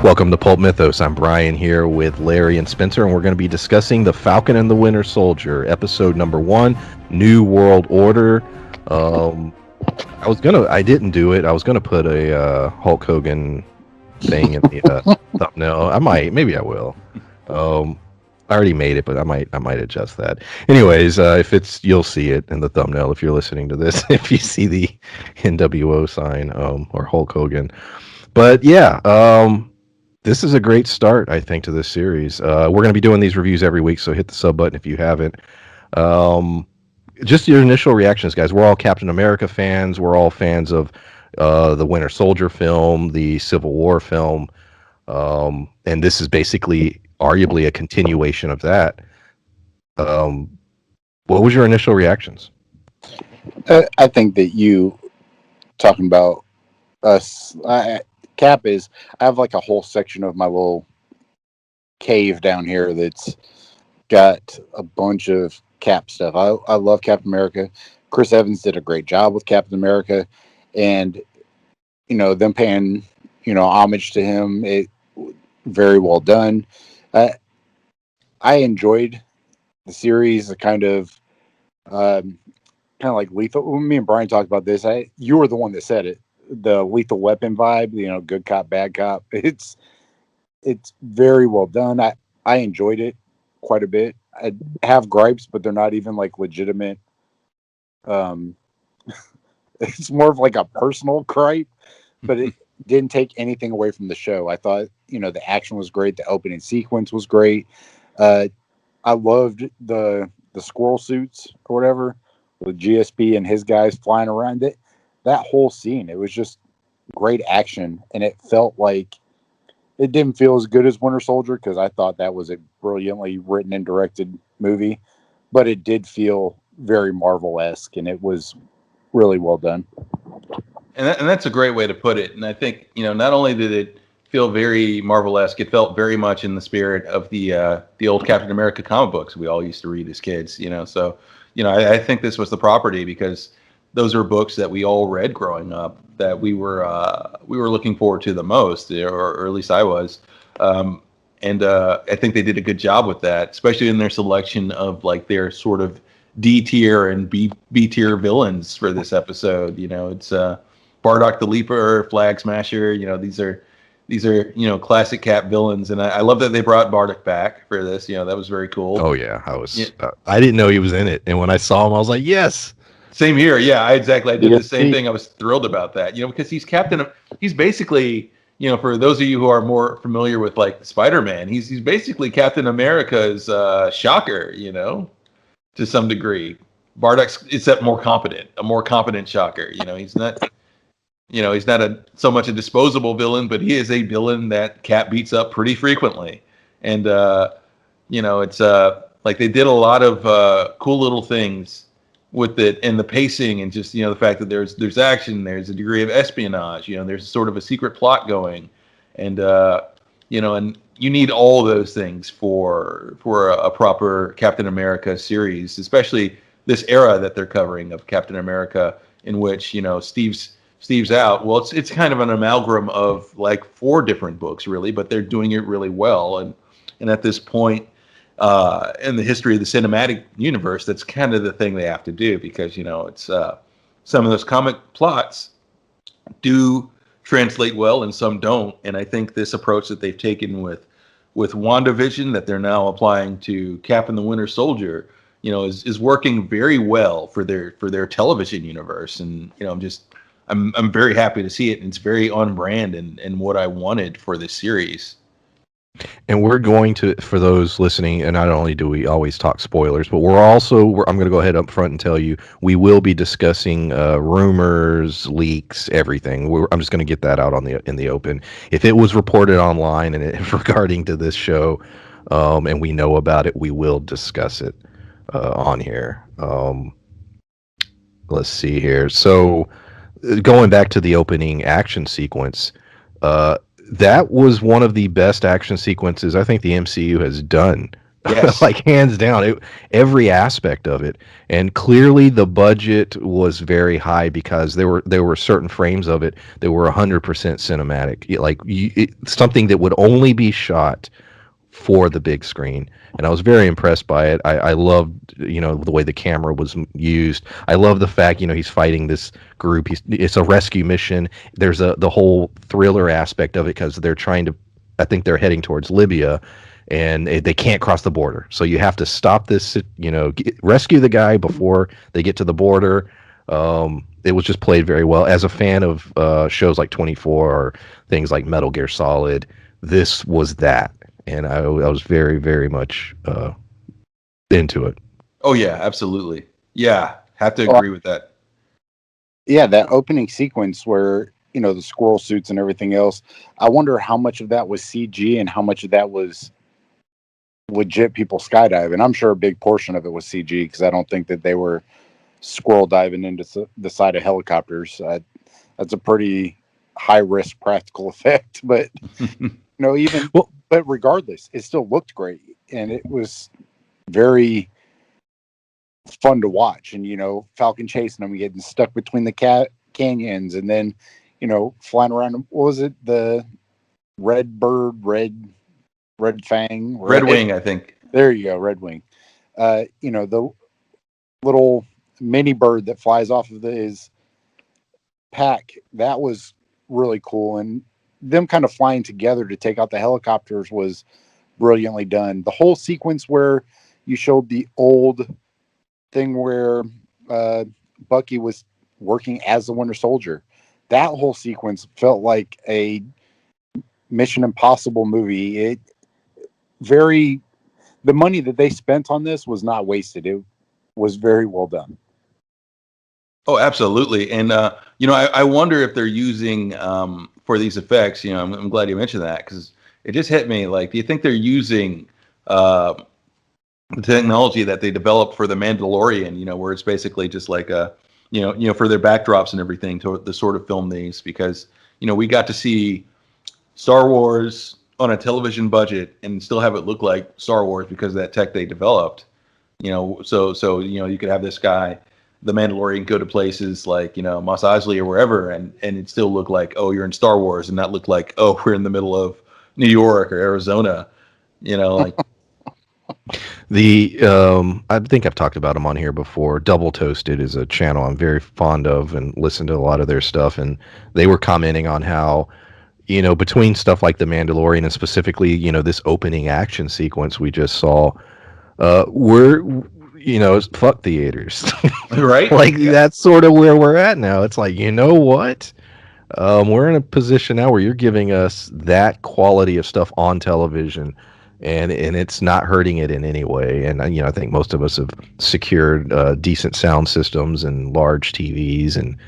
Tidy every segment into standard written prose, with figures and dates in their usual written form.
Welcome to Pulp Mythos. I'm Brian here with Larry and Spencer, and we're going to be discussing The Falcon and the Winter Soldier, episode number 1, New World Order. I didn't do it. I was gonna put a Hulk Hogan thing in the thumbnail. Maybe I will. I already made it, but I might adjust that. Anyways, you'll see it in the thumbnail if you're listening to this. If you see the NWO sign, or Hulk Hogan. But yeah, this is a great start, I think, to this series. We're going to be doing these reviews every week, so hit the sub button if you haven't. Just your initial reactions, guys. We're all Captain America fans. We're all fans of the Winter Soldier film, the Civil War film, and this is basically, arguably, a continuation of that. What was your initial reactions? I think that you talking about us. Cap is. I have like a whole section of my little cave down here that's got a bunch of Cap stuff. I love Captain America. Chris Evans did a great job with Captain America, and them paying homage to him. It very well done. I enjoyed the series. Kind of like Lethal. When me and Brian talked about this, you were the one that said it. The Lethal Weapon vibe, good cop, bad cop. It's very well done. I enjoyed it quite a bit. I have gripes, but they're not even like legitimate. It's more of like a personal gripe, but it didn't take anything away from the show. I thought, the action was great. The opening sequence was great. I loved the squirrel suits or whatever, with GSP and his guys flying around it. That whole scene, it was just great action, and it felt like it didn't feel as good as Winter Soldier, because I thought that was a brilliantly written and directed movie, but it did feel very Marvel-esque, and it was really well done. And that's a great way to put it. And I think, not only did it feel very Marvel-esque, it felt very much in the spirit of the old Captain America comic books we all used to read as kids. So I think this was the property, because those are books that we all read growing up, that we were looking forward to the most, or at least I was. And I think they did a good job with that, especially in their selection of like their sort of D tier and B tier villains for this episode. It's Bardock the Leaper, Flag Smasher. These are classic Cap villains, and I love that they brought Bardock back for this. That was very cool. Oh yeah, I didn't know he was in it, and when I saw him, I was like, yes. Same here. Yeah, I did the same thing. I was thrilled about that. Because he's basically, for those of you who are more familiar with like Spider-Man, he's basically Captain America's Shocker, to some degree. Bardock's, except a more competent Shocker. He's not so much a disposable villain, but he is a villain that Cap beats up pretty frequently. And it's like they did a lot of cool little things with it, and the pacing, and just the fact that there's action, there's a degree of espionage, there's sort of a secret plot going, and and you need all those things for a proper Captain America series, especially this era that they're covering of Captain America, in which Steve's out. Well, it's kind of an amalgam of like 4 different books really, but they're doing it really well, and at this point in the history of the cinematic universe, that's kind of the thing they have to do, because it's some of those comic plots do translate well and some don't, and I think this approach that they've taken with WandaVision, that they're now applying to Cap and the Winter Soldier, is working very well for their television universe, and I'm very happy to see it, and it's very on brand and what I wanted for this series. And we're going to, for those listening, and not only do we always talk spoilers, but I'm going to go ahead up front and tell you, we will be discussing rumors, leaks, everything. I'm just going to get that out in the open. If it was reported online and regarding to this show, and we know about it, we will discuss it on here. Let's see here. So going back to the opening action sequence, that was one of the best action sequences I think the MCU has done Yes. like hands down, every aspect of it. And clearly the budget was very high because there were certain frames of it that were 100% cinematic. Something that would only be shot for the big screen, and I was very impressed by it. I loved, the way the camera was used. I love the fact, he's fighting this group. It's a rescue mission. There's the whole thriller aspect of it because they're trying to, I think they're heading towards Libya, and they can't cross the border. So you have to stop this, rescue the guy before they get to the border. It was just played very well. As a fan of shows like 24 or things like Metal Gear Solid, this was that. And I was very, very much into it. Oh yeah, absolutely. Yeah, have to agree with that. Yeah, that opening sequence where the squirrel suits and everything else. I wonder how much of that was CG and how much of that was legit people skydiving. I'm sure a big portion of it was CG because I don't think that they were squirrel diving into the side of helicopters. That's a pretty high risk practical effect, but even but regardless, it still looked great and it was very fun to watch. And Falcon chasing them, getting stuck between the canyons, and then flying around. What was it? The red bird, red fang, Red Wing, I think. There you go, Red Wing. The little mini bird that flies off of his pack. That was really cool, and them kind of flying together to take out the helicopters was brilliantly done. The whole sequence where you showed the old thing where Bucky was working as the Winter Soldier, that whole sequence felt like a Mission Impossible movie. The money that they spent on this was not wasted. It was very well done. Oh, absolutely. And I wonder if they're using for these effects. I'm glad you mentioned that because it just hit me. Like, do you think they're using the technology that they developed for the Mandalorian? Where it's basically just like for their backdrops and everything to sort of film these, because we got to see Star Wars on a television budget and still have it look like Star Wars because of that tech they developed. So you could have this guy, the Mandalorian, go to places like Mos Eisley or wherever, and it still look like, oh, you're in Star Wars, and not look like, oh, we're in the middle of New York or Arizona. Like I think I've talked about them on here before. Double Toasted is a channel I'm very fond of and listen to a lot of their stuff, and they were commenting on how between stuff like the Mandalorian and specifically this opening action sequence we just saw, fuck theaters. Right? Like, that's sort of where we're at now. It's like, what? We're in a position now where you're giving us that quality of stuff on television, and it's not hurting it in any way. And I think most of us have secured decent sound systems and large TVs, and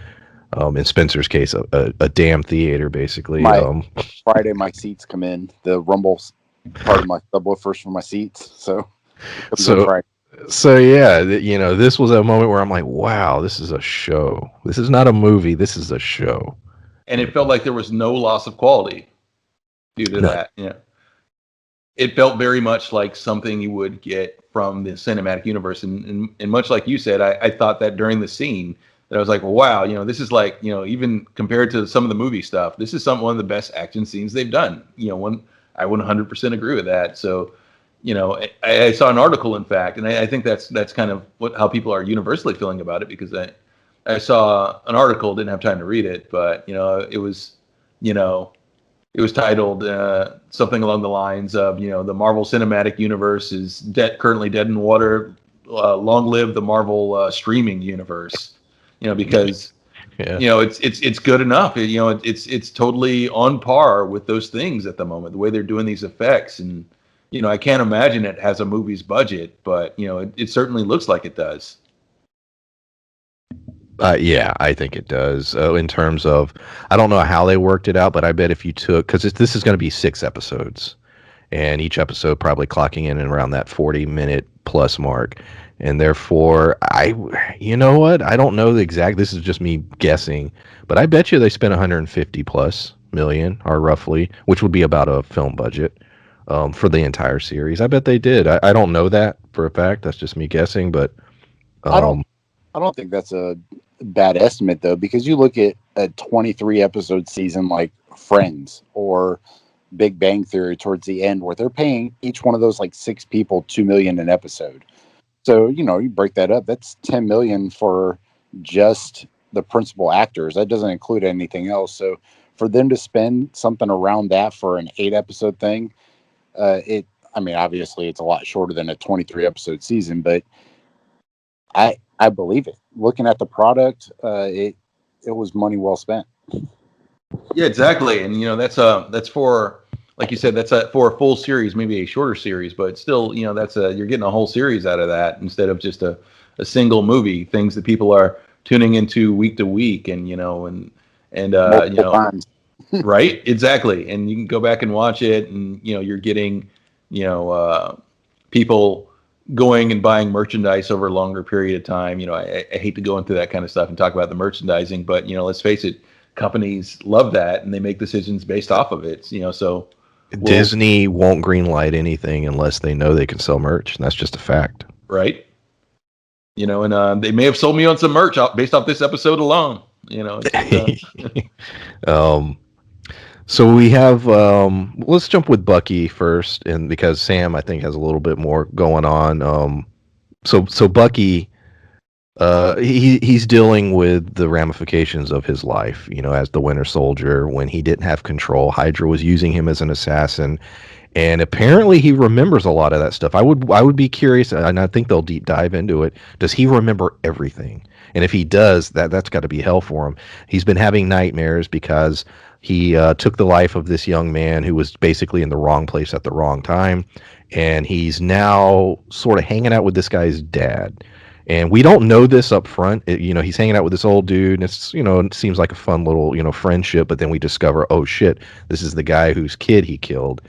in Spencer's case, a damn theater, basically. Friday, my seats come in. The Rumble's part of my subwoofers for my seats. So yeah, this was a moment where I'm like, wow, this is a show. This is not a movie. This is a show. And it felt like there was no loss of quality due to that. Yeah. It felt very much like something you would get from the cinematic universe. And much like you said, I thought that during the scene that I was like, well, wow, this is like, even compared to some of the movie stuff, this is one of the best action scenes they've done. I would 100% agree with that. So, I saw an article, in fact, and I think that's kind of how people are universally feeling about it, because I saw an article, didn't have time to read it, but it was titled something along the lines of the Marvel Cinematic Universe is currently dead in water. Long live the Marvel streaming universe. Because it's good enough. It's totally on par with those things at the moment. The way they're doing these effects, and I can't imagine it has a movie's budget, but it certainly looks like it does. Yeah, I think it does. In terms of, I don't know how they worked it out, but I bet if you took, because this is going to be 6 episodes, and each episode probably clocking in and around that 40-minute plus mark. And therefore, you know what? I don't know the exact, this is just me guessing, but I bet you they spent 150 plus million, or roughly, which would be about a film budget, for the entire series. I bet they did. I don't know that for a fact. That's just me guessing, but I don't think that's a bad estimate though, because you look at a 23 episode season like Friends or Big Bang Theory towards the end, where they're paying each one of those like 6 people $2 million an episode. So you break that up, that's 10 million for just the principal actors. That doesn't include anything else. So for them to spend something around that for an 8 episode thing, I mean, obviously it's a lot shorter than a 23 episode season, but I believe it. Looking at the product, it was money well spent. Yeah, exactly. And that's for, like you said, for a full series, maybe a shorter series, but still, you're getting a whole series out of that instead of just a single movie. Things that people are tuning into week to week, and Multiple times. right, exactly. And you can go back and watch it, and you're getting people going and buying merchandise over a longer period of time. I hate to go into that kind of stuff and talk about the merchandising, but let's face it, companies love that and they make decisions based off of it. So Disney won't greenlight anything unless they know they can sell merch, and that's just a fact. Right. And they may have sold me on some merch based off this episode alone. So we have let's jump with Bucky first, and because Sam I think has a little bit more going on. So Bucky, he's dealing with the ramifications of his life, as the Winter Soldier. When he didn't have control, Hydra was using him as an assassin, and apparently he remembers a lot of that stuff. I would be curious, and I think they'll deep dive into it. Does he remember everything? And if he does, that's got to be hell for him. He's been having nightmares because he took the life of this young man who was basically in the wrong place at the wrong time, and he's now sort of hanging out with this guy's dad. And we don't know this up front. He's hanging out with this old dude, and it seems like a fun little, friendship. But then we discover, oh shit, this is the guy whose kid he killed,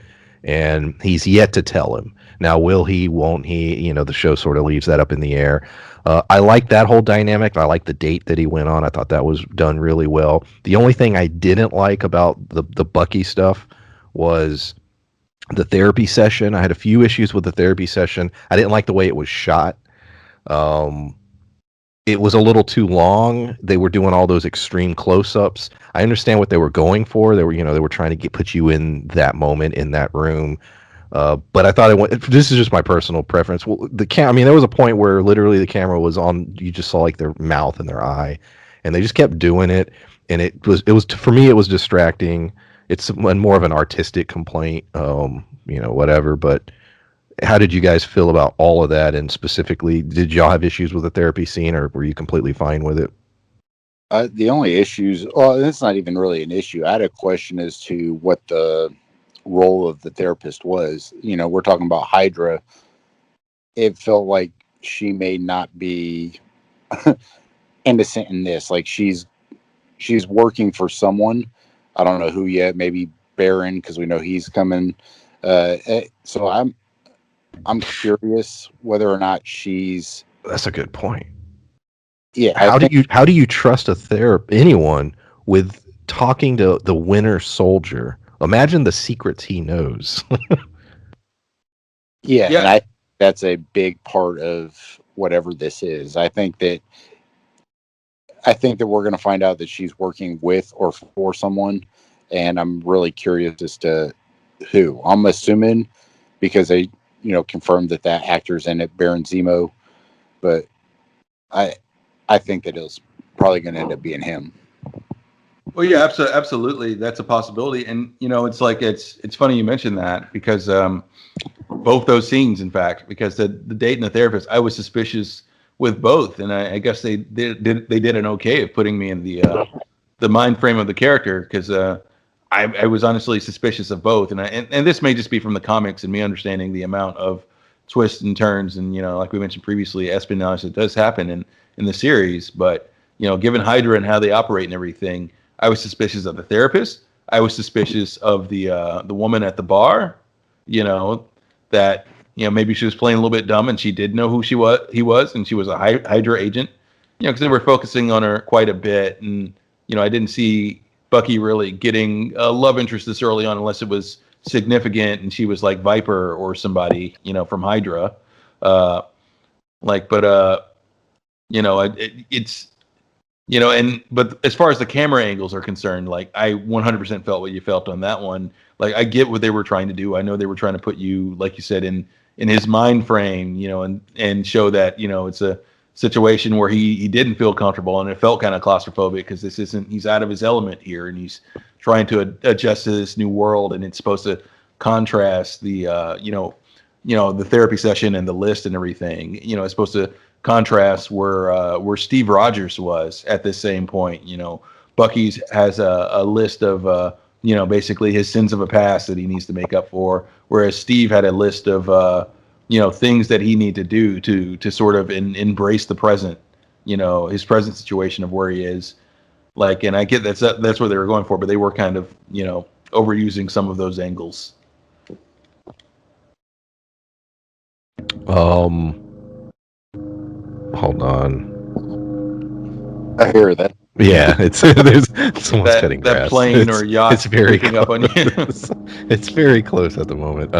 and he's yet to tell him. Now, will he? Won't he? The show sort of leaves that up in the air. I like that whole dynamic. I like the date that he went on. I thought that was done really well. The only thing I didn't like about the Bucky stuff was the therapy session. I had a few issues with the therapy session. I didn't like the way it was shot. It was a little too long. They were doing all those extreme close-ups. I understand what they were going for. They were trying to put you in that moment in that room. But I thought this is just my personal preference. Well, there was a point where literally the camera was on. You just saw like their mouth and their eye, and they just kept doing it. And it was for me, it was distracting. It's more of an artistic complaint, whatever. But how did you guys feel about all of that? And specifically, did y'all have issues with the therapy scene, or were you completely fine with it? The only issues, well, it's not even really an issue. I had a question as to what the role of the therapist was. We're talking about Hydra. It felt like she may not be innocent in this. Like she's working for someone. I don't know who yet. Maybe Baron, because we know he's coming. So I'm curious whether or not she's. That's a good point. Yeah. How do you trust anyone with talking to the Winter Soldier? Imagine the secrets he knows. Yeah. And that's a big part of whatever this is. I think that we're going to find out that she's working with or for someone, and I'm really curious as to who. I'm assuming because they confirmed that actor's in it, Baron Zemo, but I think that it's probably going to end up being him. Well, yeah, absolutely. That's a possibility. And, it's like, it's funny you mentioned that because both those scenes, in fact, because the date and the therapist, I was suspicious with both. And I guess they did an okay of putting me in the mind frame of the character because I was honestly suspicious of both. And this may just be from the comics and me understanding the amount of twists and turns. And, like we mentioned previously, espionage that does happen in the series. But, given Hydra and how they operate and everything, I was suspicious of the therapist. I was suspicious of the woman at the bar, that, maybe she was playing a little bit dumb and she did know who he was, and she was a Hydra agent, because they were focusing on her quite a bit. And, I didn't see Bucky really getting a love interest this early on unless it was significant, and she was like Viper or somebody, from Hydra. It's but as far as the camera angles are concerned, like I 100% felt what you felt on that one. Like I get what they were trying to do. I know they were trying to put you, like you said, in his mind frame, and show that it's a situation where he didn't feel comfortable, and it felt kind of claustrophobic because he's out of his element here, and he's trying to adjust to this new world, and it's supposed to contrast the the therapy session and the list and everything. It's supposed to contrast where Steve Rogers was at this same point. Bucky's has a list of basically his sins of a past that he needs to make up for, whereas Steve had a list of things that he needed to do to sort of embrace the present, his present situation of where he is. Like, and I get that's what they were going for, but they were kind of overusing some of those angles. Hold on. I hear that. Yeah, it's there's someone's cutting that grass. Plane or yacht. It's very close. Up on you. It's very close at the moment.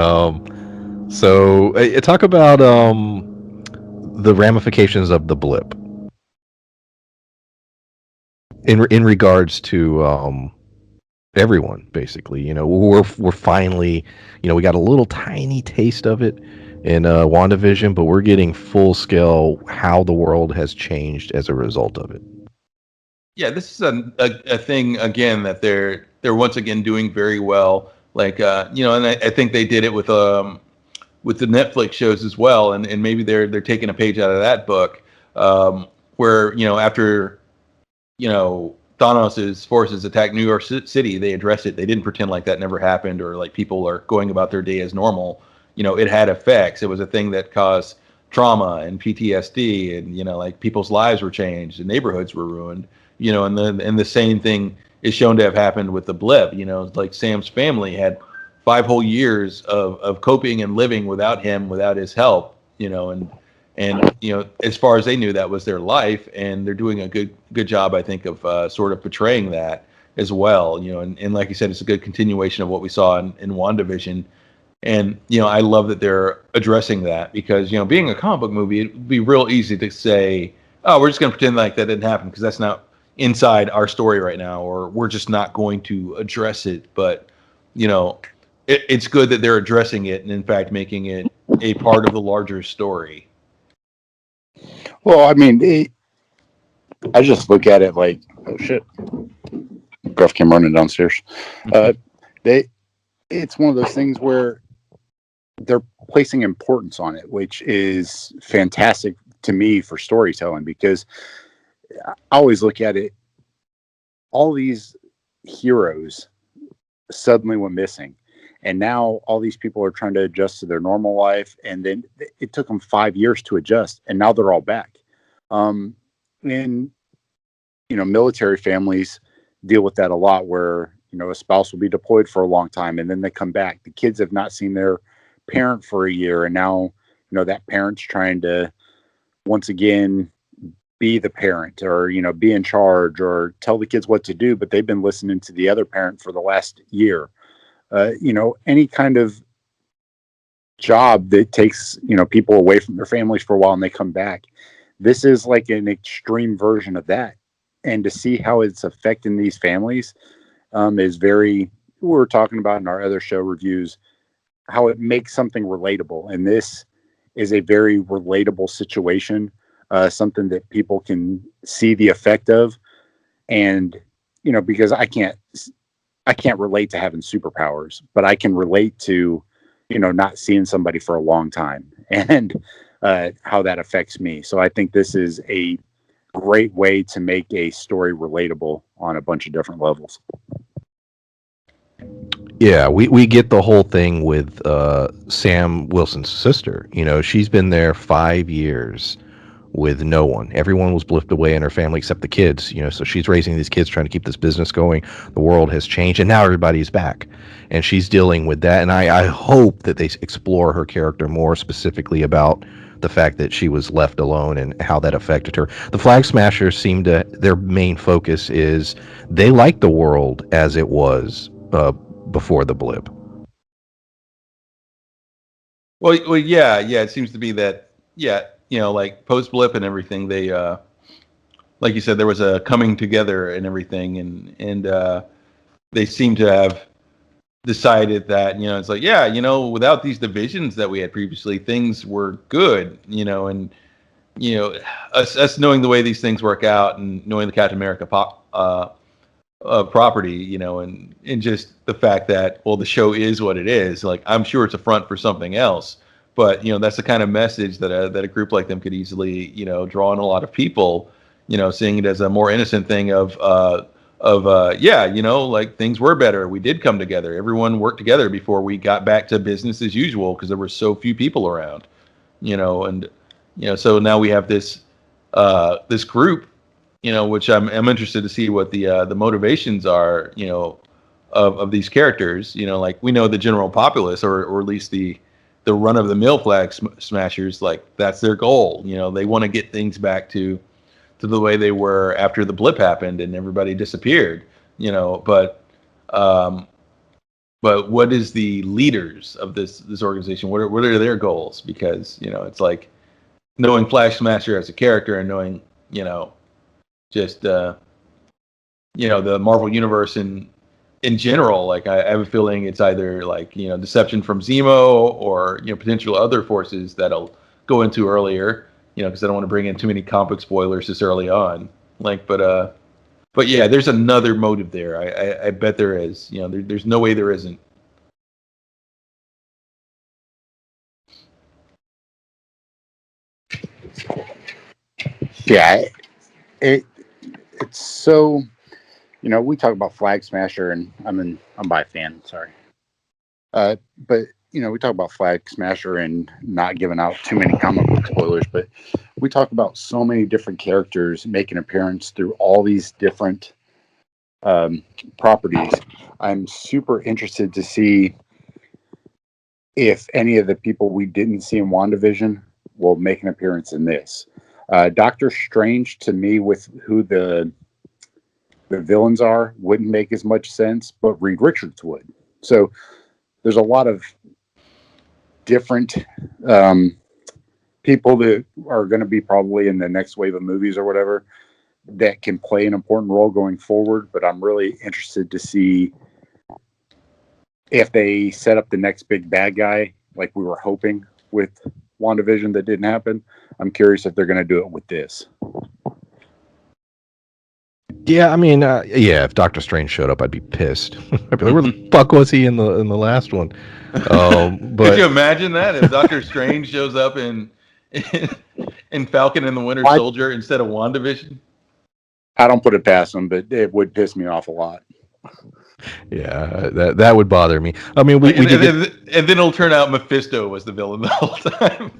So talk about the ramifications of the blip in regards to everyone, basically. We're finally, we got a little tiny taste of it in WandaVision, but we're getting full scale how the world has changed as a result of it. Yeah, this is a thing again that they're once again doing very well. Like and I think they did it with the Netflix shows as well, and maybe they're taking a page out of that book, where after Thanos' forces attacked New York City, they addressed it. They didn't pretend like that never happened, or like people are going about their day as normal. It had effects. It was a thing that caused trauma and PTSD, and like people's lives were changed and neighborhoods were ruined. And the same thing is shown to have happened with the blip. Like Sam's family had 5 whole years of coping and living without him, without his help. And as far as they knew, that was their life, and they're doing a good job, I think, of sort of portraying that as well. And like you said, it's a good continuation of what we saw in WandaVision. And I love that they're addressing that, because being a comic book movie, it'd be real easy to say, oh, we're just going to pretend like that didn't happen because that's not inside our story right now, or we're just not going to address it. But it's good that they're addressing it, and in fact making it a part of the larger story. Well, I mean, I just look at it like, oh shit, Gruff came running downstairs. It's one of those things where they're placing importance on it, which is fantastic to me for storytelling, because I always look at it, all these heroes suddenly went missing, and now all these people are trying to adjust to their normal life, and then it took them 5 years to adjust, and now they're all back. And military families deal with that a lot, where a spouse will be deployed for a long time and then they come back. The kids have not seen their parent for a year, and now that parent's trying to once again be the parent, or be in charge, or tell the kids what to do, but they've been listening to the other parent for the last year. Any kind of job that takes people away from their families for a while and they come back, this is like an extreme version of that. And to see how it's affecting these families is very, we were talking about in our other show reviews, how it makes something relatable. And this is a very relatable situation, something that people can see the effect of. And, because I can't relate to having superpowers, but I can relate to, not seeing somebody for a long time, and how that affects me. So I think this is a great way to make a story relatable on a bunch of different levels. Yeah, we get the whole thing with Sam Wilson's sister. She's been there 5 years with no one. Everyone was blipped away in her family except the kids. So she's raising these kids, trying to keep this business going. The world has changed, and now everybody's back, and she's dealing with that. And I hope that they explore her character more specifically about the fact that she was left alone and how that affected her. The Flag Smashers seem to, their main focus is they like the world as it was before the blip. Yeah. It seems to be that. Yeah, like post blip and everything. They, like you said, there was a coming together and everything, and they seem to have decided that it's like, yeah, without these divisions that we had previously, things were good. And us knowing the way these things work out and knowing the Captain America property, and just the fact that, well, the show is what it is. Like, I'm sure it's a front for something else, but that's the kind of message that a group like them could easily, draw in a lot of people, seeing it as a more innocent thing yeah, like things were better. We did come together. Everyone worked together before we got back to business as usual because there were so few people around, and so now we have this group, which I'm interested to see what the motivations are, of these characters. Like, we know the general populace, or at least the run of the mill flag smashers, like that's their goal. They want to get things back to the way they were after the blip happened and everybody disappeared. Um, but what is the leaders of this organization? What are their goals? Because it's like knowing Flash Smasher as a character and knowing just the Marvel universe in general. Like, I have a feeling it's either like deception from Zemo or potential other forces that I'll go into earlier. Because I don't want to bring in too many comic book spoilers this early on. Like, but yeah, there's another motive there. I bet there is. There's no way there isn't. Yeah, it's so, we talk about Flag Smasher, and I'm by fan. Sorry, but we talk about Flag Smasher and not giving out too many comic book spoilers, but we talk about so many different characters making appearance through all these different properties. I'm super interested to see if any of the people we didn't see in WandaVision will make an appearance in this. Doctor Strange, to me, with who the villains are, wouldn't make as much sense, but Reed Richards would. So there's a lot of different people that are going to be probably in the next wave of movies or whatever that can play an important role going forward. But I'm really interested to see if they set up the next big bad guy like we were hoping with WandaVision that didn't happen. I'm curious if they're going to do it with this. Yeah, I mean, if Doctor Strange showed up, I'd be pissed. I'd be like, where the fuck was he in the last one? But could you imagine that if Doctor Strange shows up in Falcon and the Winter Soldier instead of WandaVision? I don't put it past them, but it would piss me off a lot. Yeah, that would bother me. I mean, and then it'll turn out Mephisto was the villain the whole time.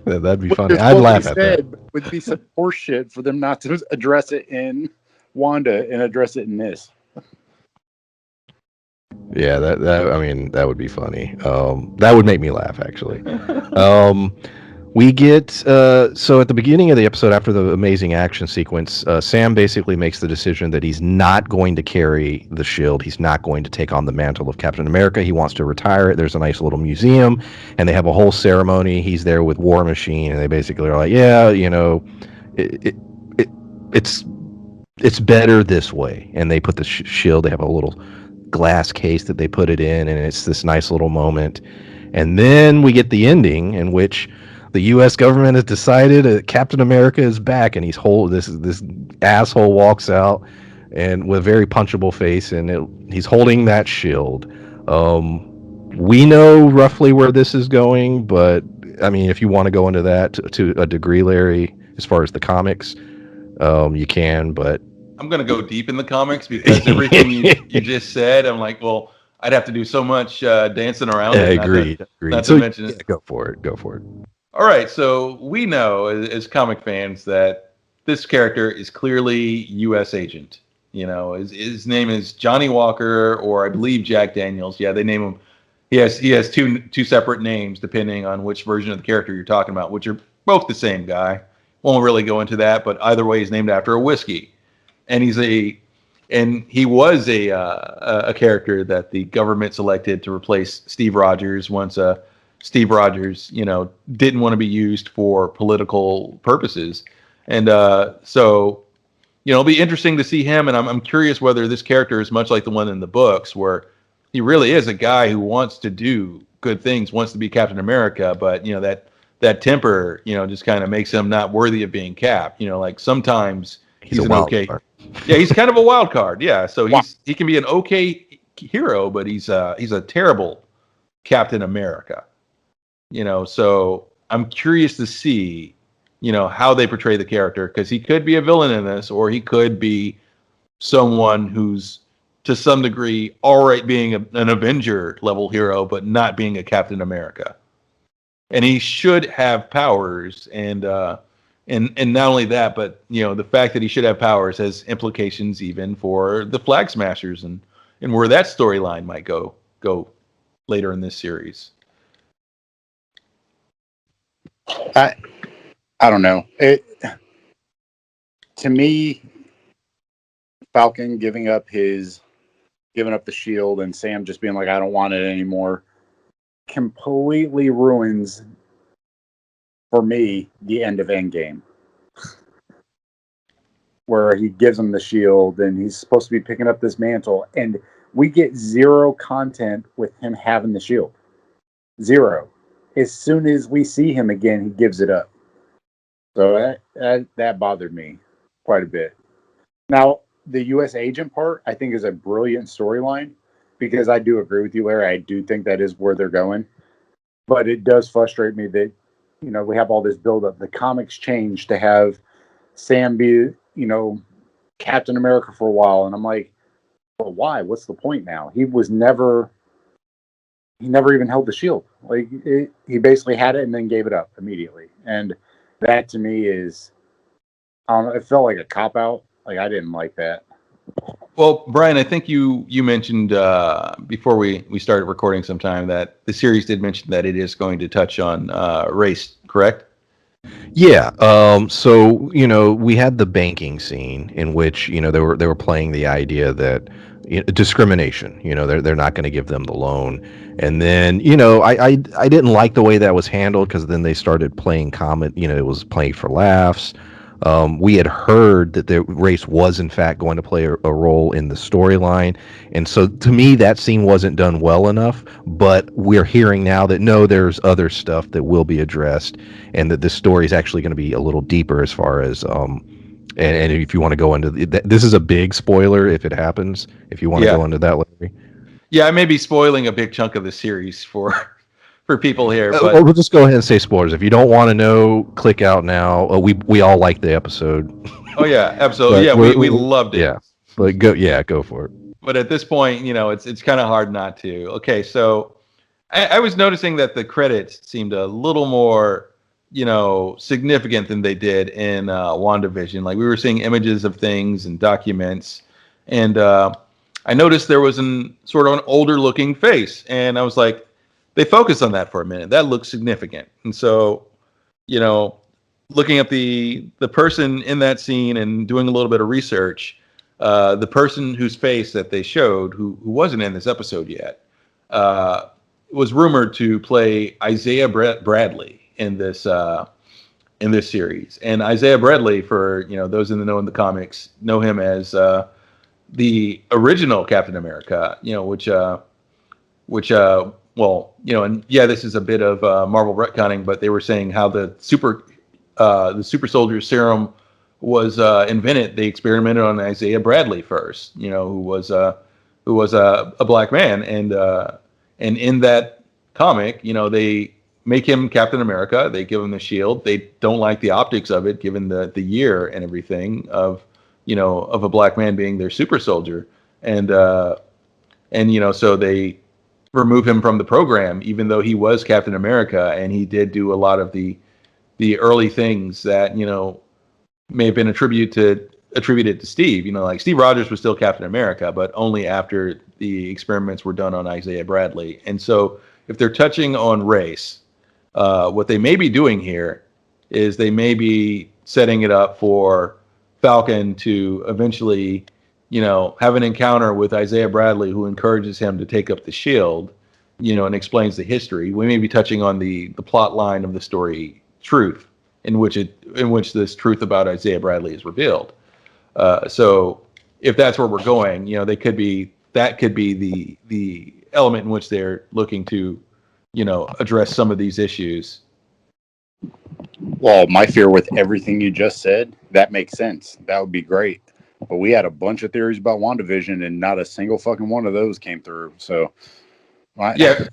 That'd be funny. I'd laugh at that. Would be some horse shit for them not to address it in Wanda and address it in this. Yeah, that would be funny. That would make me laugh, actually. We get so at the beginning of the episode, after the amazing action sequence, Sam basically makes the decision that he's not going to carry the shield. He's not going to take on the mantle of Captain America. He wants to retire it. There's a nice little museum, and they have a whole ceremony. He's there with War Machine, and they basically are like, yeah, it's better this way. And they put the shield. They have a little glass case that they put it in, and it's this nice little moment. And then we get the ending in which the U.S. government has decided Captain America is back, and this asshole walks out and with a very punchable face, and he's holding that shield. We know roughly where this is going, but I mean, if you want to go into that to a degree, Larry, as far as the comics, you can. But I'm going to go deep in the comics because everything you just said, I'm like, well, I'd have to do so much dancing around it. Agreed. Not to mention it. Go for it. All right, so we know as comic fans that this character is clearly U.S. agent. His name is Johnny Walker, or I believe Jack Daniels. Yeah, they name him. He has two separate names depending on which version of the character you're talking about, which are both the same guy. Won't really go into that, but either way, he's named after a whiskey, and he's a and he was a character that the government selected to replace Steve Rogers once Steve Rogers, didn't want to be used for political purposes, and so it'll be interesting to see him, and I'm curious whether this character is much like the one in the books, where he really is a guy who wants to do good things, wants to be Captain America, but that temper, just kind of makes him not worthy of being Cap. Like sometimes he's an okay. Card. Yeah, he's kind of a wild card. Yeah, so he can be an okay hero, but he's a terrible Captain America. So I'm curious to see, how they portray the character, because he could be a villain in this, or he could be someone who's to some degree all right being an Avenger level hero, but not being a Captain America. And he should have powers, and not only that, but the fact that he should have powers has implications even for the Flag Smashers and where that storyline might go later in this series. I don't know. To me, Falcon giving up the shield and Sam just being like, I don't want it anymore, completely ruins, for me, the end of Endgame. Where he gives him the shield and he's supposed to be picking up this mantle, and we get zero content with him having the shield. Zero. As soon as we see him again, he gives it up. So that bothered me quite a bit. Now, the U.S. agent part, I think, is a brilliant storyline, because I do agree with you, Larry. I do think that is where they're going. But it does frustrate me that, we have all this buildup. The comics change to have Sam be, Captain America for a while. And I'm like, well, why? What's the point now? He never even held the shield. Like, he basically had it and then gave it up immediately. And that to me is, it felt like a cop-out. Like, I didn't like that. Well, Brian, I think you mentioned before we started recording sometime that the series did mention that it is going to touch on race, correct? Yeah. So we had the banking scene in which they were playing the idea that discrimination. They're not going to give them the loan, and then I didn't like the way that was handled, because then they started playing comment. It was playing for laughs. We had heard that the race was in fact going to play a role in the storyline, and so to me that scene wasn't done well enough. But we're hearing now that no, there's other stuff that will be addressed, and that this story is actually going to be a little deeper as far as and if you want to go into this is a big spoiler if it happens. If you want to go into that, Larry. Yeah, I may be spoiling a big chunk of the series for people here, but we'll just go ahead and say spoilers. If you don't want to know, click out now. We all liked the episode. Oh yeah, absolutely. Yeah, we loved it. Yeah, but go for it. But at this point, it's kind of hard not to. Okay, so I was noticing that the credits seemed a little more, significant than they did in WandaVision. Like, we were seeing images of things and documents, and I noticed there was sort of an older looking face, and I was like, they focused on that for a minute. That looks significant. And so, looking at the person in that scene and doing a little bit of research, the person whose face that they showed, who wasn't in this episode yet, was rumored to play Isaiah Bradley in this series. And Isaiah Bradley, for those in the comics, know him as the original Captain America. And yeah, this is a bit of Marvel retconning, but they were saying how the super soldier serum was invented. They experimented on Isaiah Bradley first, who was a black man, and in that comic, they make him Captain America. They give him the shield. They don't like the optics of it, given the year and everything of a black man being their super soldier, and so they remove him from the program, even though he was Captain America, and he did do a lot of the early things that may have been attributed to Steve. Like Steve Rogers was still Captain America, but only after the experiments were done on Isaiah Bradley. And so, if they're touching on race, what they may be doing here is they may be setting it up for Falcon to eventually have an encounter with Isaiah Bradley, who encourages him to take up the shield, and explains the history. We may be touching on the plot line of the story Truth, in which this truth about Isaiah Bradley is revealed. So if that's where we're going, that could be the element in which they're looking to, address some of these issues. Well, my fear with everything you just said, that makes sense. That would be great. But we had a bunch of theories about WandaVision, and not a single fucking one of those came through. So, yeah,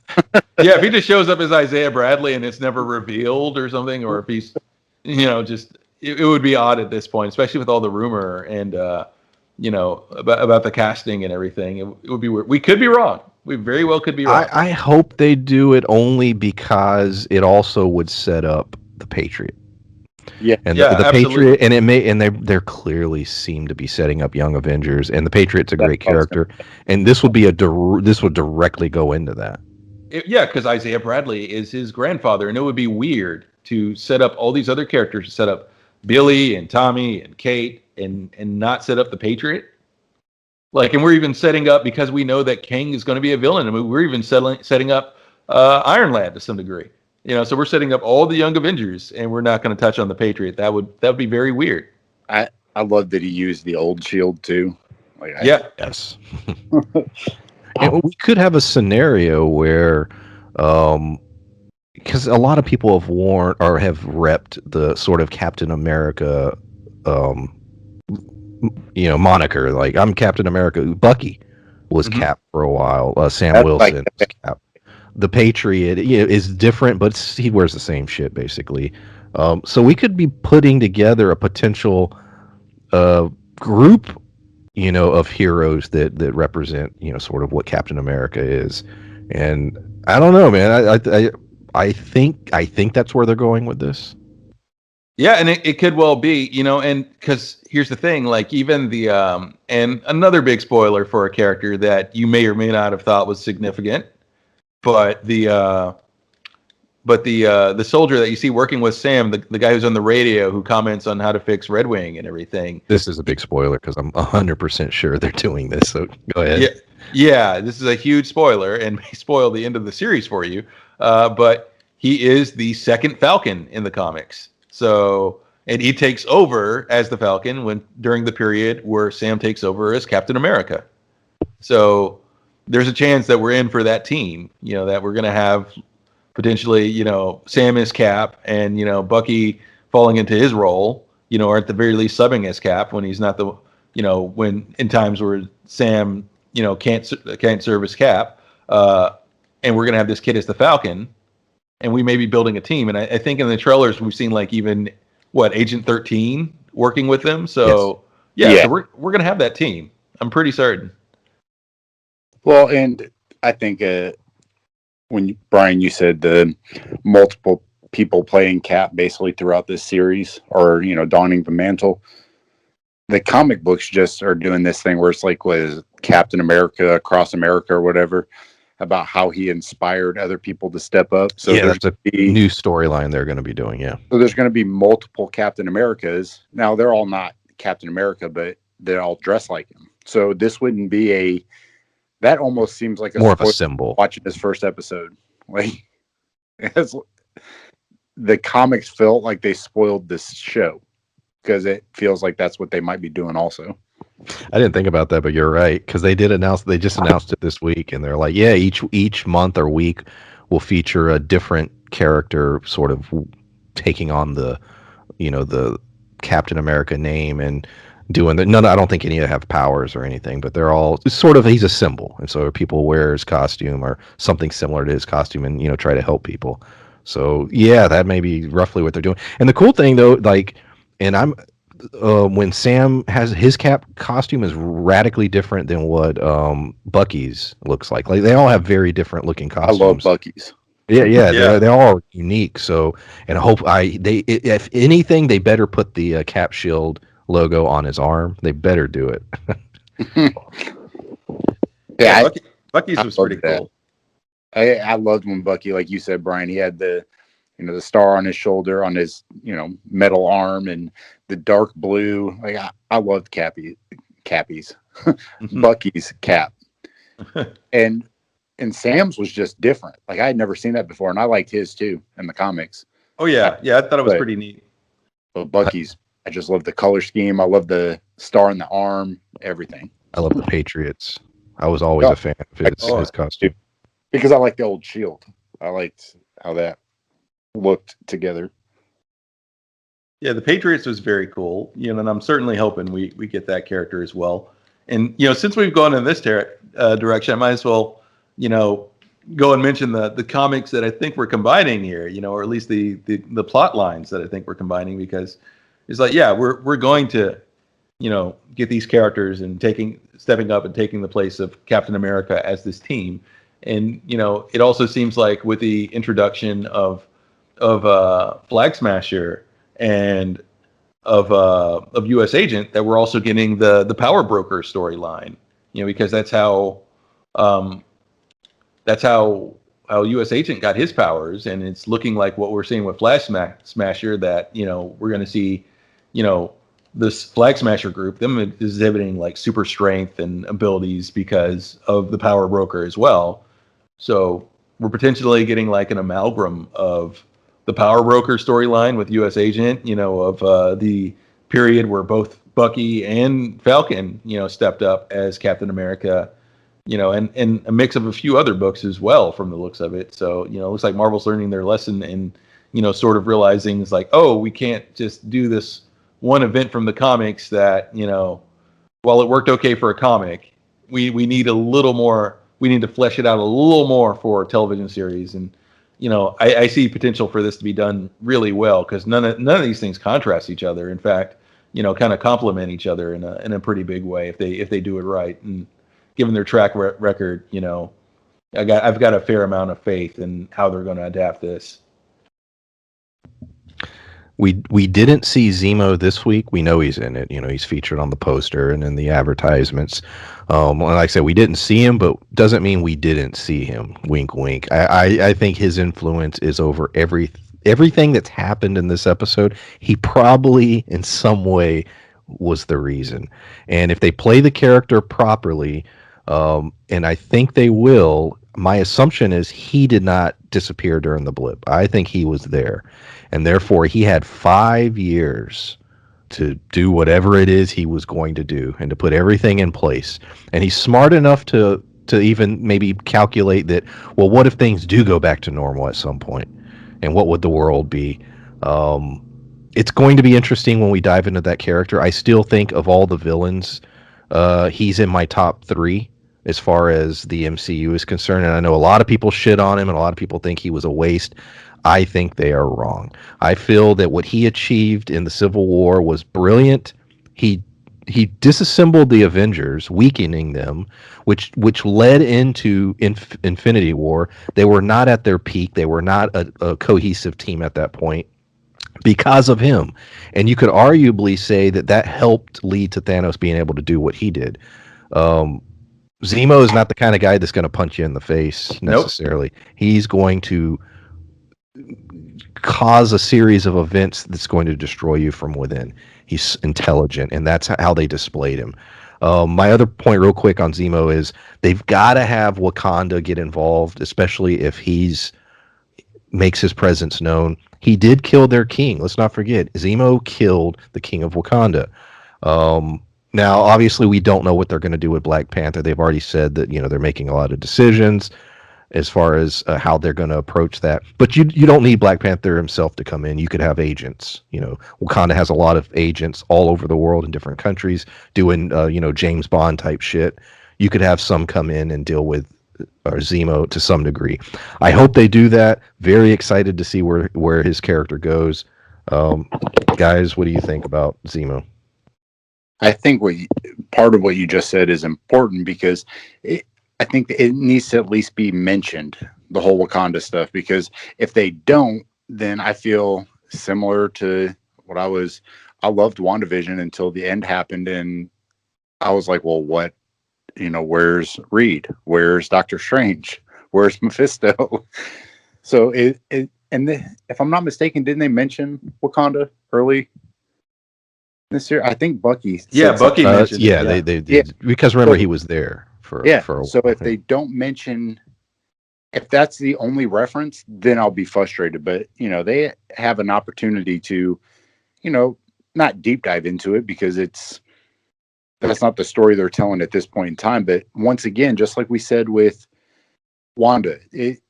if he just shows up as Isaiah Bradley and it's never revealed or something, or if he's, just it would be odd at this point, especially with all the rumor and about the casting and everything. It would be weird. We could be wrong. We very well could be wrong. I hope they do it only because it also would set up the Patriot. Yeah, and the Patriot, and they clearly seem to be setting up Young Avengers, and the Patriot's a great character, and this would directly go into that. Because Isaiah Bradley is his grandfather, and it would be weird to set up all these other characters, to set up Billy and Tommy and Kate, and not set up the Patriot. And we're even setting up, because we know that Kang is going to be a villain. I mean, we're even setting up Iron Lad to some degree. So we're setting up all the Young Avengers, and we're not going to touch on the Patriot. That would be very weird. I love that he used the old shield too. Yes. And we could have a scenario where, because a lot of people have worn or have repped the sort of Captain America, moniker. Like, I'm Captain America. Bucky was Cap for a while. Sam Wilson was Cap. The Patriot is different, but he wears the same shit basically. So we could be putting together a potential group, of heroes that represent, sort of what Captain America is. And I don't know, man. I think that's where they're going with this. Yeah, and it could well be, and because here's the thing, even the and another big spoiler for a character that you may or may not have thought was significant. But the soldier that you see working with Sam, the guy who's on the radio who comments on how to fix Red Wing and everything. This is a big spoiler because I'm 100% sure they're doing this. So go ahead. Yeah. This is a huge spoiler and may spoil the end of the series for you. But he is the second Falcon in the comics. So, and he takes over as the Falcon during the period where Sam takes over as Captain America. So there's a chance that we're in for that team, that we're going to have potentially, Sam is Cap and, Bucky falling into his role, or at the very least subbing as Cap when he's not when in times where Sam, can't serve as Cap. And we're going to have this kid as the Falcon, and we may be building a team. And I think in the trailers, we've seen Agent 13 working with them. So so we're going to have that team. I'm pretty certain. Well, and I think when Brian, you said the multiple people playing Cap basically throughout this series, or donning the mantle, the comic books just are doing this thing where it's was Captain America Across America or whatever, about how he inspired other people to step up. So there's a new storyline they're going to be doing. Yeah. So there's going to be multiple Captain Americas. Now they're all not Captain America, but they're all dressed like him. So this wouldn't be that almost seems like more of a symbol. Watching this first episode, the comics felt like they spoiled this show because it feels like that's what they might be doing also. I didn't think about that, but you're right, because they just announced it this week, and they're like, yeah, each month or week will feature a different character sort of taking on the Captain America name and doing that. No, I don't think any of them have powers or anything, but they're all sort of, he's a symbol. And so people wear his costume or something similar to his costume and, try to help people. So yeah, that may be roughly what they're doing. And the cool thing though, when Sam has his Cap costume is radically different than what Bucky's looks like. They all have very different looking costumes. I love Bucky's. Yeah. They're all unique. So, and if anything, they better put the Cap shield logo on his arm. They better do it. Bucky's was pretty cool. I loved when Bucky, like you said, Brian, he had the star on his shoulder, on his metal arm, and the dark blue. I loved Cappy's. Bucky's Cap, and Sam's was just different. Like I had never seen that before, and I liked his too in the comics. Oh yeah, I thought it was pretty neat. But Bucky's, I just love the color scheme. I love the star in the arm, everything. I love the Patriots. I was always a fan of his costume. Because I like the old shield. I liked how that looked together. Yeah, the Patriots was very cool. And I'm certainly hoping we get that character as well. And since we've gone in this direction, I might as well go and mention the comics that I think we're combining here. Or at least the plot lines that I think we're combining, because it's like, yeah, we're going to get these characters and stepping up and taking the place of Captain America as this team. And it also seems like with the introduction of Flag Smasher and of U.S. Agent, that we're also getting the Power Broker storyline. Because that's how U.S. Agent got his powers, and it's looking like what we're seeing with Flag Smasher, that we're going to see this Flag Smasher group, them exhibiting like super strength and abilities because of the Power Broker as well. So we're potentially getting like an amalgam of the Power Broker storyline with U.S. Agent, of the period where both Bucky and Falcon, stepped up as Captain America, and a mix of a few other books as well from the looks of it. So, it looks like Marvel's learning their lesson and, sort of realizing it's like, oh, we can't just do this one event from the comics that, while it worked okay for a comic, we need a little more. We need to flesh it out a little more for a television series. And, I see potential for this to be done really well, because none of these things contrast each other. In fact, kind of complement each other in a pretty big way if they do it right. And given their track record, I've got a fair amount of faith in how they're going to adapt this. We didn't see Zemo this week. We know he's in it. He's featured on the poster and in the advertisements. Like I said, we didn't see him, but doesn't mean we didn't see him. Wink, wink. I think his influence is over everything that's happened in this episode. He probably, in some way, was the reason. And if they play the character properly, and I think they will, my assumption is he did not disappear during the blip. I think he was there. And therefore, he had 5 years to do whatever it is he was going to do and to put everything in place. And he's smart enough to even maybe calculate that, well, what if things do go back to normal at some point? And what would the world be? It's going to be interesting when we dive into that character. I still think of all the villains, he's in my top 3 as far as the MCU is concerned. And I know a lot of people shit on him and a lot of people think he was a waste. I think they are wrong. I feel that what he achieved in the Civil War was brilliant. He disassembled the Avengers, weakening them, which led into Infinity War. They were not at their peak. They were not a cohesive team at that point because of him. And you could arguably say that helped lead to Thanos being able to do what he did. Zemo is not the kind of guy that's going to punch you in the face necessarily. Nope. He's going to cause a series of events that's going to destroy you from within. He's intelligent, and that's how they displayed him. My other point real quick on Zemo is they've got to have Wakanda get involved, especially if makes his presence known. He did kill their king. Let's not forget, Zemo killed the king of Wakanda. Now, obviously, we don't know what they're going to do with Black Panther. They've already said that they're making a lot of decisions as far as how they're going to approach that. But you don't need Black Panther himself to come in. You could have agents. Wakanda has a lot of agents all over the world in different countries doing James Bond type shit. You could have some come in and deal with Zemo to some degree. I hope they do that. Very excited to see where his character goes. Guys, what do you think about Zemo? I think part of what you just said is important, because I think it needs to at least be mentioned, the whole Wakanda stuff, because if they don't, then I feel similar to what I loved WandaVision until the end happened, and I was like, well, what, where's Reed? Where's Doctor Strange? Where's Mephisto? So if I'm not mistaken, didn't they mention Wakanda early? this year. I think Bucky. Yeah, Said Bucky something. mentioned yeah, it. they Yeah. did because remember he was there for Yeah. for a So while. if they don't mention, if that's the only reference, then I'll be frustrated. But they have an opportunity to, not deep dive into it because that's not the story they're telling at this point in time. But once again, just like we said with Wanda, it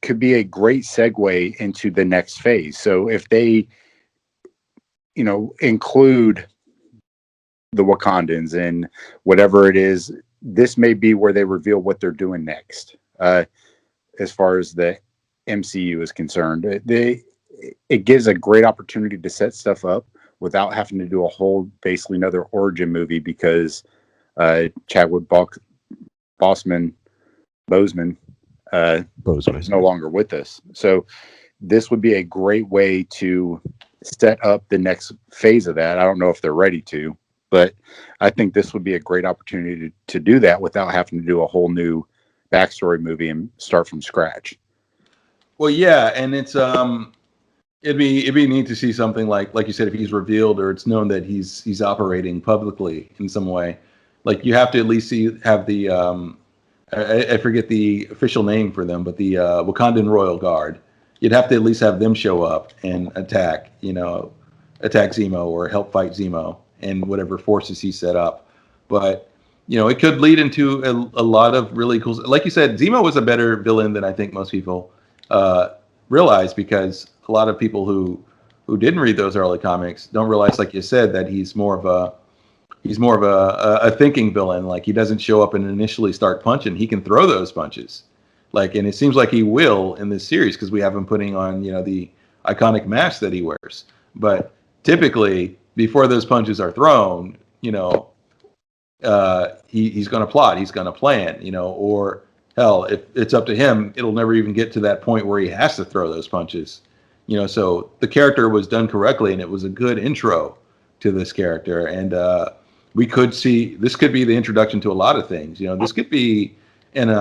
could be a great segue into the next phase. So if they, include the Wakandans and whatever it is, this may be where they reveal what they're doing next. As far as the MCU is concerned, it gives a great opportunity to set stuff up without having to do a whole basically another origin movie because Chadwick Boseman Bozeman. is no longer with us. So this would be a great way to set up the next phase of that. I don't know if they're ready to, but I think this would be a great opportunity to do that without having to do a whole new backstory movie and start from scratch. Well, yeah, and it's it'd be neat to see something like you said, if he's revealed or it's known that he's operating publicly in some way. Like you have to at least have the I forget the official name for them, but the Wakandan Royal Guard. You'd have to at least have them show up and attack Zemo or help fight Zemo and whatever forces he set up. But it could lead into a lot of really cool. Like you said, Zemo was a better villain than I think most people realize, because a lot of people who didn't read those early comics don't realize, like you said, that he's more of a thinking villain. Like he doesn't show up and initially start punching. He can throw those punches. And it seems like he will in this series because we have him putting on, the iconic mask that he wears. But typically, before those punches are thrown, he's going to plot, he's going to plan, or hell, if it's up to him, it'll never even get to that point where he has to throw those punches. So the character was done correctly, and it was a good intro to this character. And we could see this could be the introduction to a lot of things. This could be, and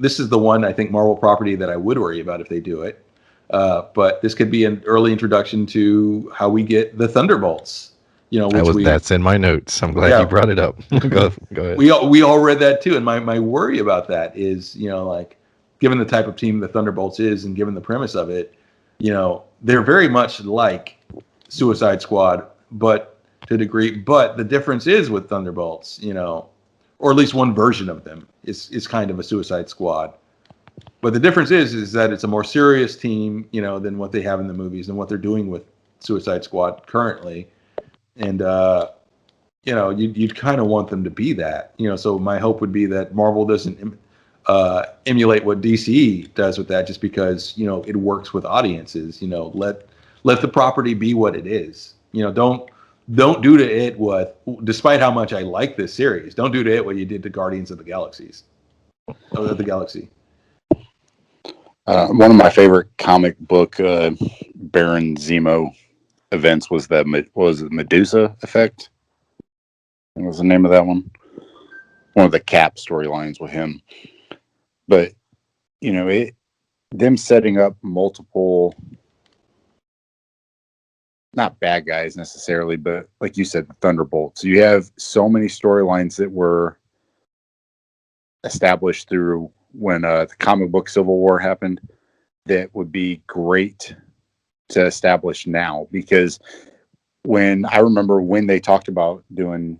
this is the one I think Marvel property that I would worry about if they do it. But this could be an early introduction to how we get the Thunderbolts. That's in my notes. I'm glad you brought it up. go ahead. We all read that too, and my worry about that is, given the type of team the Thunderbolts is, and given the premise of it, they're very much like Suicide Squad, but to a degree. But the difference is with Thunderbolts, or at least one version of them is kind of a Suicide Squad. But the difference is that it's a more serious team, than what they have in the movies and what they're doing with Suicide Squad currently. And you'd kind of want them to be that. So my hope would be that Marvel doesn't emulate what DC does with that, just because it works with audiences. Let the property be what it is. Don't do to it what, despite how much I like this series, don't do to it what you did to Guardians of the Galaxy. One of my favorite comic book Baron Zemo events was the Medusa effect. What was the name of that one? One of the Cap storylines with him. But them setting up multiple, not bad guys necessarily, but like you said, the Thunderbolts. You have so many storylines that were established through when the comic book Civil War happened that would be great to establish now, because when they talked about doing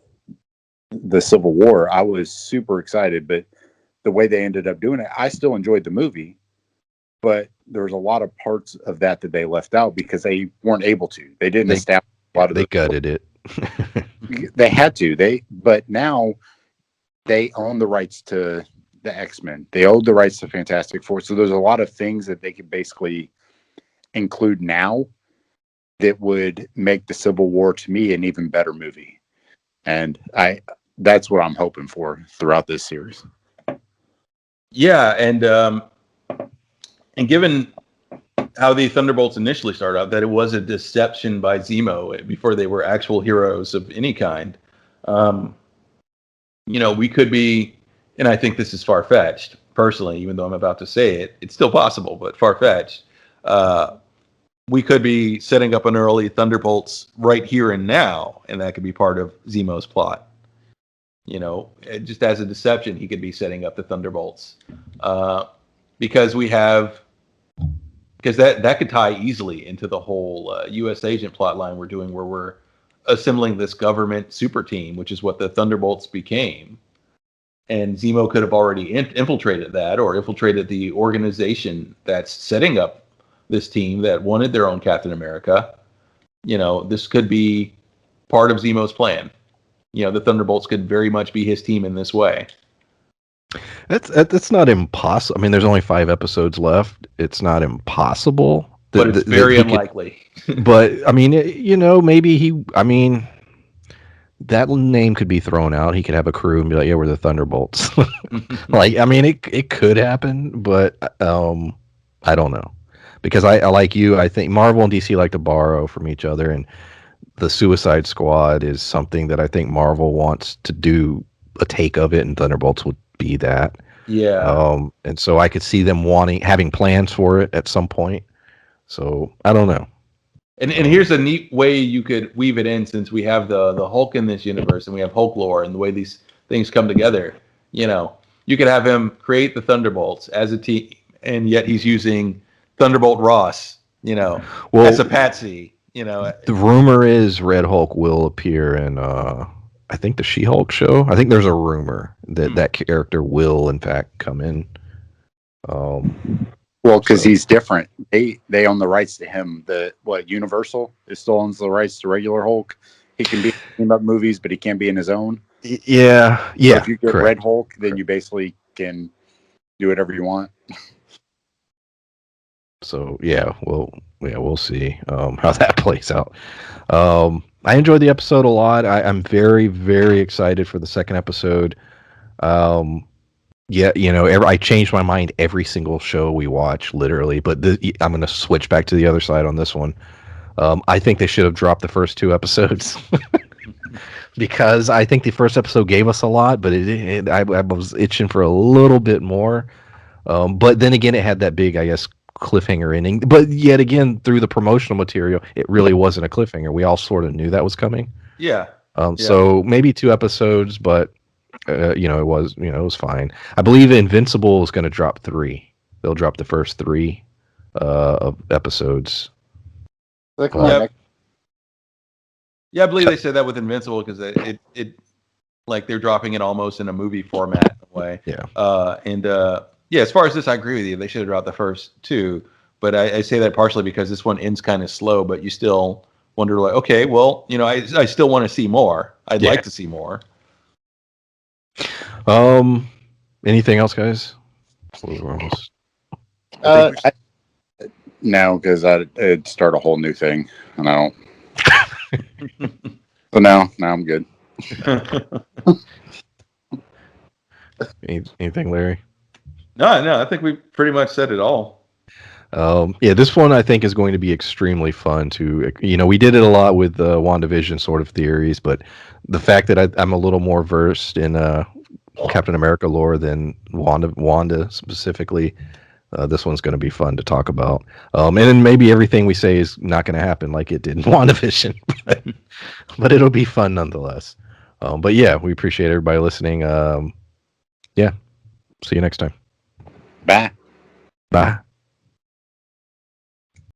the Civil War, I was super excited, but the way they ended up doing it, I still enjoyed the movie, but there was a lot of parts of that they left out because they weren't able to. They didn't establish a lot of. They gutted it. They had to. But now they own the rights to the X-Men. They own the rights to Fantastic Four. So there's a lot of things that they could basically include now that would make the Civil War, to me, an even better movie. And that's what I'm hoping for throughout this series. Yeah, and given how the Thunderbolts initially started out, that it was a deception by Zemo before they were actual heroes of any kind. We could be, and I think this is far-fetched, personally, even though I'm about to say it, it's still possible, but far-fetched. we could be setting up an early Thunderbolts right here and now, and that could be part of Zemo's plot. You know, just as a deception, he could be setting up the Thunderbolts because that could tie easily into the whole U.S. agent plot line we're doing, where we're assembling this government super team, which is what the Thunderbolts became. And Zemo could have already infiltrated that, or infiltrated the organization that's setting up this team that wanted their own Captain America. You know, this could be part of Zemo's plan. You know, the Thunderbolts could very much be his team in this way. That's not impossible. I mean, there's only 5 episodes left. It's not impossible. But it's very unlikely. But, I mean, you know, maybe that name could be thrown out. He could have a crew and be like, yeah, we're the Thunderbolts. Like, I mean, it could happen, but I don't know. Because I like you, I think Marvel and DC like to borrow from each other, and the Suicide Squad is something that I think Marvel wants to do a take of it, and Thunderbolts would be that. Yeah. And so I could see them having plans for it at some point. So I don't know. And here's a neat way you could weave it in, since we have the Hulk in this universe and we have Hulk lore and the way these things come together. You know, you could have him create the Thunderbolts as a team, and yet he's using Thunderbolt Ross, you know, as a patsy. You know, the rumor is Red Hulk will appear in I think the She-Hulk show. I think there's a rumor that that character will in fact come in. Well, because he's different. They own the rights to him. Universal still owns the rights to regular Hulk. He can be in team up movies, but he can't be in his own. Yeah. So if you get Red Hulk, then you basically can do whatever you want. So we'll see how that plays out. I enjoyed the episode a lot. I'm very, very excited for the second episode. Yeah, you know, I changed my mind every single show we watch, literally. But I'm going to switch back to the other side on this one. I think they should have dropped the first 2 episodes because I think the first episode gave us a lot, but I was itching for a little bit more. But then again, it had that big, I guess, cliffhanger ending. But yet again, through the promotional material, it really wasn't a cliffhanger. We all sort of knew that was coming. Yeah. So maybe 2 episodes, but it was fine. I believe Invincible is going to drop 3. They'll drop the first 3 of episodes. Yeah, I believe they said that with Invincible because it like they're dropping it almost in a movie format in a way. Yeah. Yeah, as far as this, I agree with you. They should have dropped the first 2, but I say that partially because this one ends kind of slow, but you still wonder, like, okay, well, you know, I still want to see more. I'd like to see more. Anything else, guys? No, because I'd start a whole new thing, and I don't. So now I'm good. Anything, Larry? No, I think we pretty much said it all. This one I think is going to be extremely fun to, we did it a lot with WandaVision sort of theories, but the fact that I'm a little more versed in Captain America lore than Wanda specifically, this one's going to be fun to talk about. And then maybe everything we say is not going to happen like it did in WandaVision, but it'll be fun nonetheless. But yeah, we appreciate everybody listening. See you next time. Bye. Bye.